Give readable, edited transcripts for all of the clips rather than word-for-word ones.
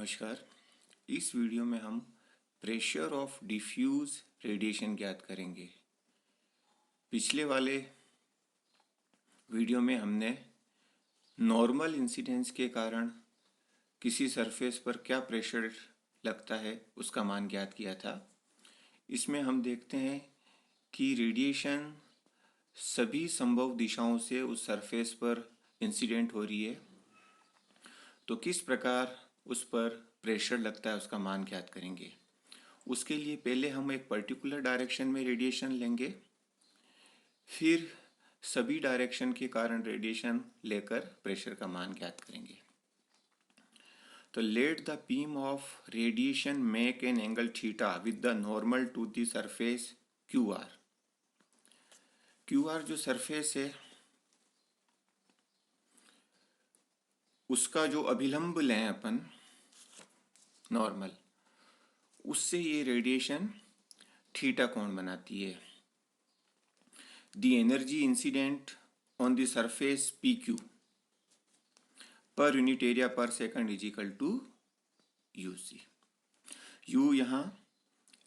नमस्कार। इस वीडियो में हम प्रेशर ऑफ डिफ्यूज रेडिएशन ज्ञात करेंगे। पिछले वाले वीडियो में हमने नॉर्मल इंसिडेंस के कारण किसी सरफेस पर क्या प्रेशर लगता है उसका मान ज्ञात किया था। इसमें हम देखते हैं कि रेडिएशन सभी संभव दिशाओं से उस सरफेस पर इंसिडेंट हो रही है, तो किस प्रकार उस पर प्रेशर लगता है उसका मान ज्ञात करेंगे। उसके लिए पहले हम एक पर्टिकुलर डायरेक्शन में रेडिएशन लेंगे, फिर सभी डायरेक्शन के कारण रेडिएशन लेकर प्रेशर का मान ज्ञात करेंगे। तो let the beam of radiation make an angle theta with the normal to the surface Q R. Q R जो सरफेस है उसका जो अभिलंब लें अपन नॉर्मल, उससे ये रेडिएशन थीटा कोण बनाती है। The energy incident on the surface P Q per unit area per second is equal to U C. U यहाँ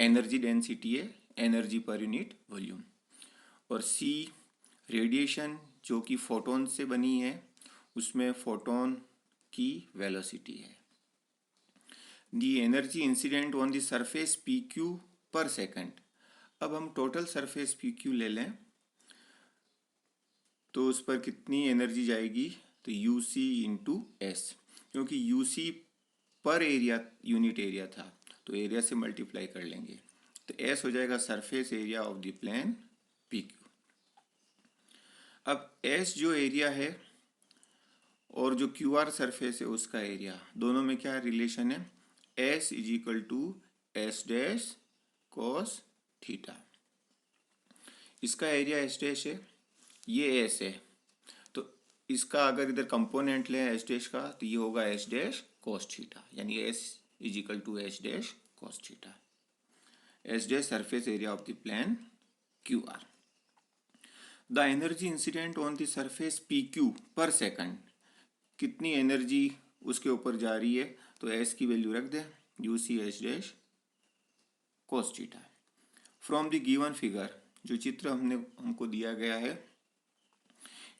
एनर्जी डेंसिटी है, एनर्जी पर यूनिट वॉल्यूम, और सी रेडिएशन जो कि फोटोन से बनी है, उसमें फोटोन की वेलोसिटी है। The energy incident on the surface P Q per second. अब हम टोटल सरफेस पी क्यू ले लें तो उस पर कितनी एनर्जी जाएगी, तो यू सी इंटू एस, क्योंकि यू सी पर एरिया यूनिट एरिया था तो एरिया से मल्टीप्लाई कर लेंगे, तो एस हो जाएगा surface area of the plane P Q. अब एस जो एरिया है और जो क्यू आर सरफेस है उसका एरिया, दोनों में क्या रिलेशन है, S is equal to S dash cos theta. इसका एरिया एस डैश है, ये एस है, तो इसका अगर इधर कंपोनेंट लें एस डैश का तो ये होगा एस डैश कोस थीटा, यानी S is equal to S dash cos theta. S dash surface area of the plane Q R. The energy incident on the surface P Q per second, कितनी energy उसके ऊपर जा रही है, तो S की value रख दें, U C S dash cos theta. From the given figure, जो चित्र हमको दिया गया है,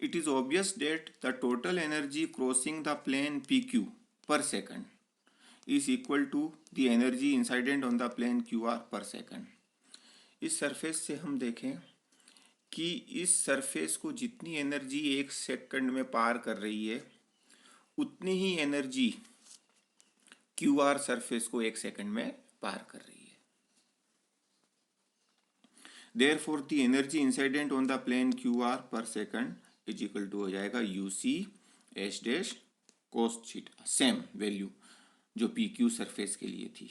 it is obvious that the total energy crossing the plane PQ per second is equal to the energy incident on the plane QR per second। इस surface से हम देखें कि इस सरफेस को जितनी एनर्जी एक सेकंड में पार कर रही है उतनी ही एनर्जी QR सरफेस को एक सेकंड में पार कर रही है। Therefore the energy incident on the plane QR per second is equal to हो जाएगा you C S dash cos theta, same value जो पी क्यू सरफेस के लिए थी।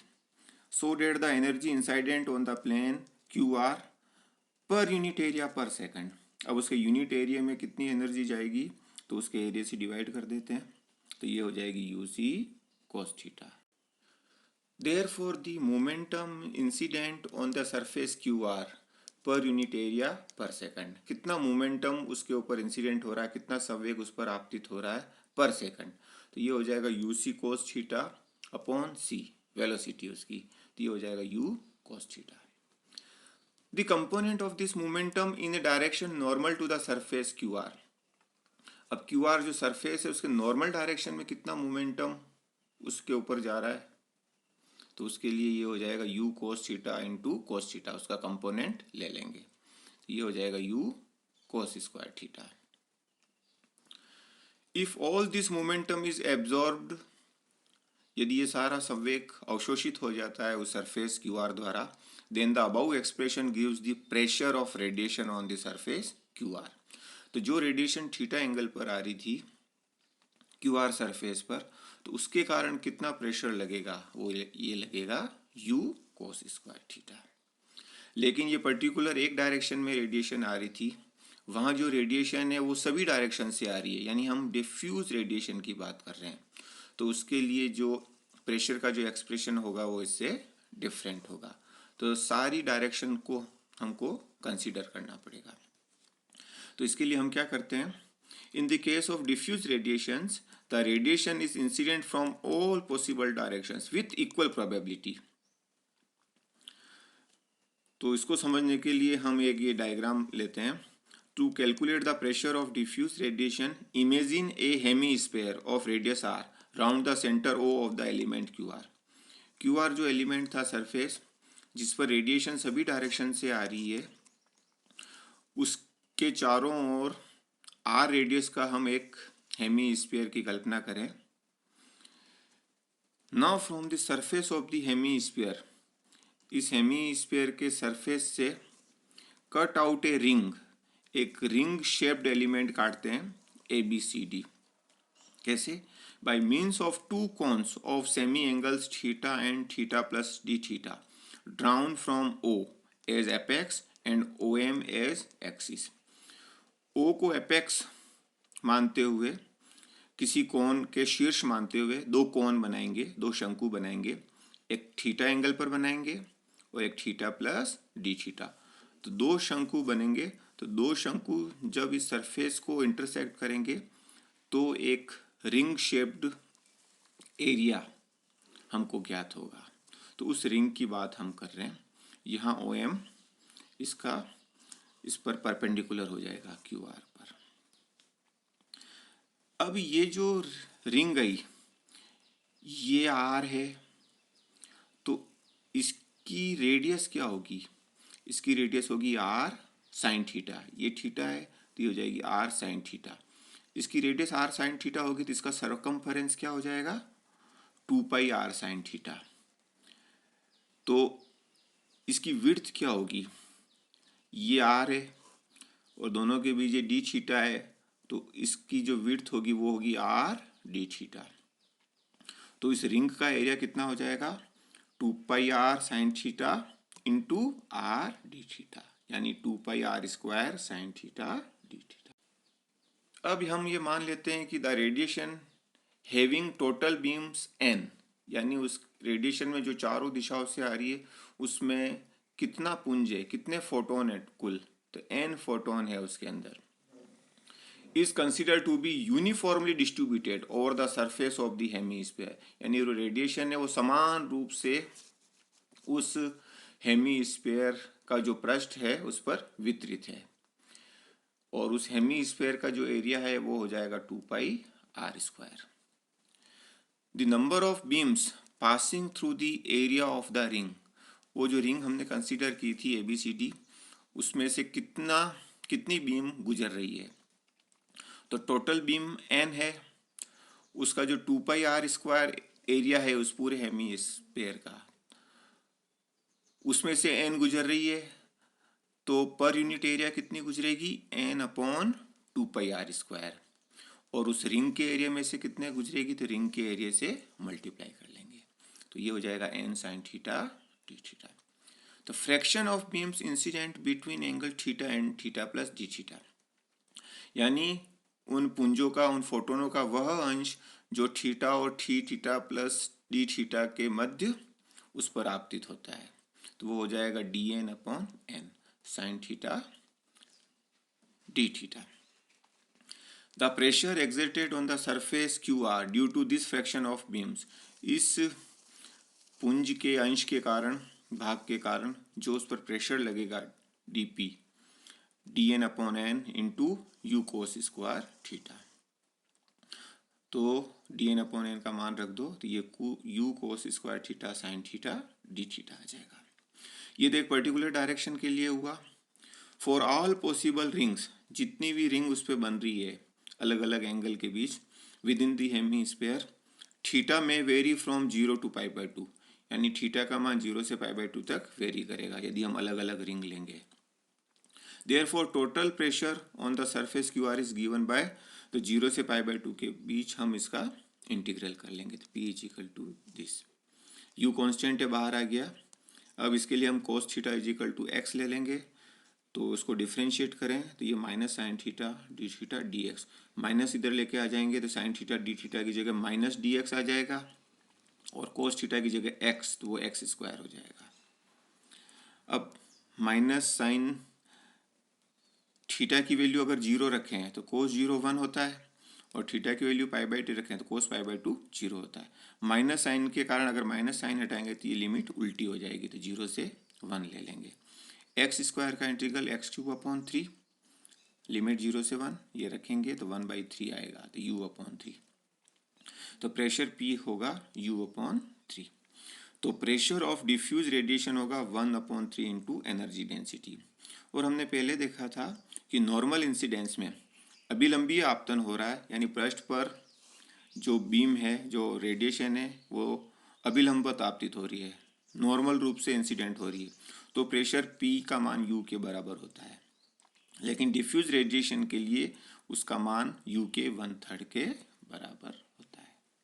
So that the energy incident on the plane Q R per unit area per second. अब उसके unit area में कितनी एनर्जी जाएगी, तो उसके एरिया से डिवाइड कर देते हैं, तो ये हो जाएगी U C cos theta. Therefore the momentum incident on the surface Q R per unit area per second, कितना मोमेंटम उसके ऊपर इंसिडेंट हो रहा है, कितना संवेग उस पर आपतित हो रहा है पर सेकंड, तो ये हो जाएगा you see cos theta upon c velocity उसकी, तो ये हो जाएगा u cos theta. The component of this momentum in a direction normal to the surface Q R. अब क्यू आर जो सरफेस है उसके नॉर्मल डायरेक्शन में कितना मोमेंटम उसके ऊपर जा रहा है, तो उसके लिए ये हो जाएगा u cos theta into cos theta, उसका कंपोनेंट ले लेंगे, तो ये हो जाएगा u cos square theta. If all this momentum is absorbed, यदि ये सारा संवेग अवशोषित हो जाता है उस सरफेस क्यू आर द्वारा, then the above expression gives the pressure of radiation on the surface Q R. तो जो रेडिएशन थीटा एंगल पर आ रही थी क्यू आर सरफेस पर, तो उसके कारण कितना प्रेशर लगेगा, वो ये लगेगा u कोस स्क्वायर थीटा। लेकिन ये पर्टिकुलर एक डायरेक्शन में रेडिएशन आ रही थी, वहाँ जो रेडिएशन है वो सभी डायरेक्शन से आ रही है, यानी हम डिफ्यूज रेडिएशन की बात कर रहे हैं, तो उसके लिए जो प्रेशर का जो एक्सप्रेशन होगा वो इससे डिफरेंट होगा। तो सारी डायरेक्शन को हमको कंसीडर करना पड़ेगा। तो इसके लिए हम क्या करते हैं, In the case of diffuse radiations, the radiation is incident from all possible directions with equal probability. तो इसको समझने के लिए हम एक ये डायग्राम लेते हैं. To calculate the pressure of diffuse radiation, imagine a hemisphere of radius r round the center O of the element QR. QR जो एलिमेंट था सरफेस जिस पर रेडिएशन सभी डायरेक्शन से आ रही है, उसके चारों ओर आर रेडियस का हम एक हेमीस्फीयर की कल्पना करें. Now from the surface of the hemisphere, इस हेमीस्फीयर के सरफेस से कट आउट ए रिंग, एक रिंग शेप्ड एलिमेंट काटते हैं ए बी सी डी. कैसे? By means of two cones of semi angles theta and theta plus D theta drawn from O as apex and O M as axis. O को apex मानते हुए, किसी कोन के शीर्ष मानते हुए दो कोन बनाएंगे, दो शंकु बनाएंगे. एक थीटा एंगल पर बनाएंगे और एक थीटा प्लस डी थीटा. तो दो शंकु बनेंगे. तो दो शंकु जब इस सरफेस को इंटरसेक्ट करेंगे तो एक रिंग शेप्ड एरिया हमको ज्ञात होगा. तो उस रिंग की बात हम कर रहे हैं. यहाँ ओ एम इसका इस पर परपेंडिकुलर हो जाएगा क्यू आर पर. अब ये जो रिंग गई ये आर है, तो इसकी रेडियस क्या होगी? इसकी रेडियस होगी आर साइन थीटा. ये थीटा है तो ये हो जाएगी आर साइन थीटा. इसकी रेडियस आर साइन थीटा होगी तो इसका सरकमफेरेंस क्या हो जाएगा? 2 पाई आर साइन थीटा. तो इसकी विड्थ क्या होगी? ये आर है और दोनों के बीच ये डी थीटा है, तो इसकी जो विड्थ होगी वो होगी आर डी थीटा. तो इस रिंग का एरिया कितना हो जाएगा? 2 pi R sine theta into R D theta, यानी 2 pi are square sine theta D theta. अब हम ये मान लेते हैं कि the radiation having total beams N, यानी उस रेडिएशन में जो चारों दिशाओं से आ रही है उसमें कितना पुंज है, कितने फोटोन है कुल? तो एन फोटोन है उसके अंदर. Is consider to be uniformly distributed over the surface of the hemisphere, यानी जो रेडिएशन है वो समान रूप से उस हेमीस्फीयर का जो पृष्ठ है उस पर वितरित है. और उस हेमीस्फीयर का जो एरिया है वो हो जाएगा 2 pi are square. The number of beams passing through the area of the ring, वो जो रिंग हमने कंसीडर की थी ABCD, उसमें से कितनी बीम गुजर रही है? तो टोटल बीम n है, उसका जो 2 पाई आर स्क्वायर एरिया है उस पूरे हेमीस्फीयर का, उसमें से n गुजर रही है. तो पर यूनिट एरिया कितनी गुजरेगी? n upon 2 pi are square. और उस रिंग के एरिया में से कितने गुजरेगी? तो रिंग के एरिया से मल्टीप्लाई कर लेंगे. तो ये हो जाएगा n sine theta D theta. तो fraction of beams incident between angle theta and theta plus D theta, यानी उन पुंजों का, उन फोटोनों का वह अंश जो थीटा और थीटा प्लस डी थीटा के मध्य उस पर आपतित होता है. तो वो हो जाएगा dn upon n sine theta D theta. The pressure exerted on the surface QR due to this fraction of beams, इस पुंज के अंश के कारण, भाग के कारण जो उस पर प्रेशर लगेगा dp dn upon n into U cos square theta. तो dn अपॉन n का मान रख दो तो ये U cos square theta sine theta D theta आ जाएगा. ये तो एक पर्टिकुलर डायरेक्शन के लिए हुआ. फॉर ऑल पॉसिबल रिंग्स, जितनी भी रिंग उस पर बन रही है अलग अलग एंगल के बीच within the hemisphere, theta में vary from 0 to pi by 2, यानी थीटा का मान 0 से पाई बाई 2 तक वेरी करेगा यदि हम अलग अलग रिंग लेंगे. Therefore total pressure on the surface QR is given by, तो 0 से पाई बाई 2 के बीच हम इसका इंटीग्रल कर लेंगे. तो P is equal to this. U constant है, बाहर आ गया. अब इसके लिए हम cos theta is equal to x ले लेंगे. तो उसको डिफ्रेंशिएट करें तो ये minus sine theta D theta d x, minus इधर लेके आ जाएंगे तो साइन थीटा डी थीटा की जगह माइनस डी एक्स आ जाएगा और कोस थीटा की जगह एक्स, तो वो एक्स स्क्वायर हो जाएगा. अब माइनस साइन थीटा की वैल्यू अगर 0 रखें हैं तो कोस 0 1 होता है, और थीटा की वैल्यू π/2 रखें तो कोस π/2 0 होता है। माइनस साइन के कारण अगर माइनस साइन हटाएंगे तो ये लिमिट उल्टी हो जाएगी, तो 0 से 1 ले लेंगे। एक्स स्क्वायर का इंटीग्रल x³ लिमिट 0 से 1 ये रखेंगे तो 1/3 आएगा, तो u/3। तो प्रेशर P होगा u/3। तो प्रेशर ऑफ डिफ्यूज रेडिएशन होगा 1/3 इंटू एनर्जी डेंसिटी। और हमने पहले देखा था कि नॉर्मल इंसिडेंस में अभिलंबीय आपतन हो रहा है, यानी पृष्ठ पर जो बीम है, जो रेडिएशन है, वो अभिलंबत आपतित हो रही है, नॉर्मल रूप से इंसिडेंट हो रही है, तो प्रेशर P का मान U के बराबर होता है। लेकिन डिफ्यूज रेडिएशन के लिए उसका मान U के 1/3 के बराबर